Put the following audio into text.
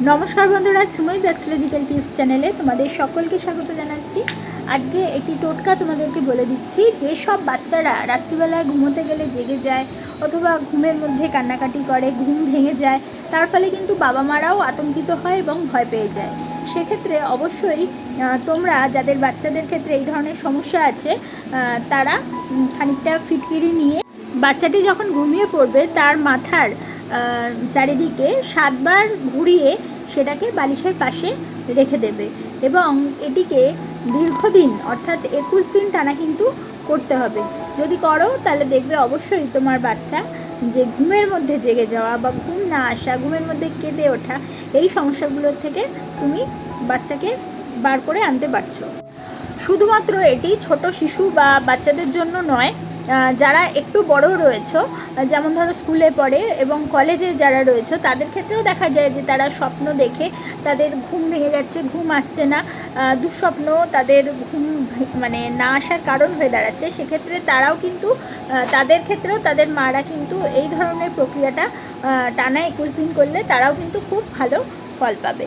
নমস্কার বন্ধুরা, সুমইজ astrological tips চ্যানেলে তোমাদের সকলকে স্বাগত জানাচ্ছি। আজকে একটি টোটকা তোমাদেরকে বলে দিচ্ছি। যেসব বাচ্চারা রাত্রিবেলায় ঘুমোতে গেলে জেগে যায় অথবা ঘুমের মধ্যে কান্নাকাটি করে, ঘুম ভেঙে যায়, তার ফলে কিন্তু বাবা মারাও আতঙ্কিত হয় এবং ভয় পেয়ে যায়। সেক্ষেত্রে অবশ্যই তোমরা যাদের বাচ্চাদের ক্ষেত্রে এই ধরনের সমস্যা আছে তারা খানিকটা ফিটকিরি নিয়ে বাচ্চাটি যখন ঘুমিয়ে পড়বে তার মাথার চারিদিকে 7 বার ঘুরিয়ে সেটাকে বালিশের পাশে রেখে দেবে এবং এটিকে দীর্ঘদিন অর্থাৎ 21 দিন টানা কিন্তু করতে হবে। যদি করো তাহলে দেখবে অবশ্যই তোমার বাচ্চা যে ঘুমের মধ্যে জেগে যাওয়া বা ঘুম না আসা, ঘুমের মধ্যে কেঁদে ওঠা, এই সমস্যাগুলোর থেকে তুমি বাচ্চাকে বার করে আনতে পারছো। শুধুমাত্র এটি ছোট শিশু বা বাচ্চাদের জন্য নয়, যারা একটু বড় রয়েছে, যেমন ধরো স্কুলে পড়ে এবং কলেজে যারা রয়েছে, তাদের ক্ষেত্রেও দেখা যায় যে তারা স্বপ্ন দেখে তাদের ঘুম ভেঙে যাচ্ছে, ঘুম আসছে না, দুঃস্বপ্ন তাদের ঘুম না আসার কারণ হয়ে দাঁড়াচ্ছে। সেক্ষেত্রে তারাও কিন্তু তাদের ক্ষেত্রেও তাদের মারা কিন্তু এই ধরনের প্রক্রিয়াটা টানা 21 দিন করলে তারাও কিন্তু খুব ভালো ফল পাবে।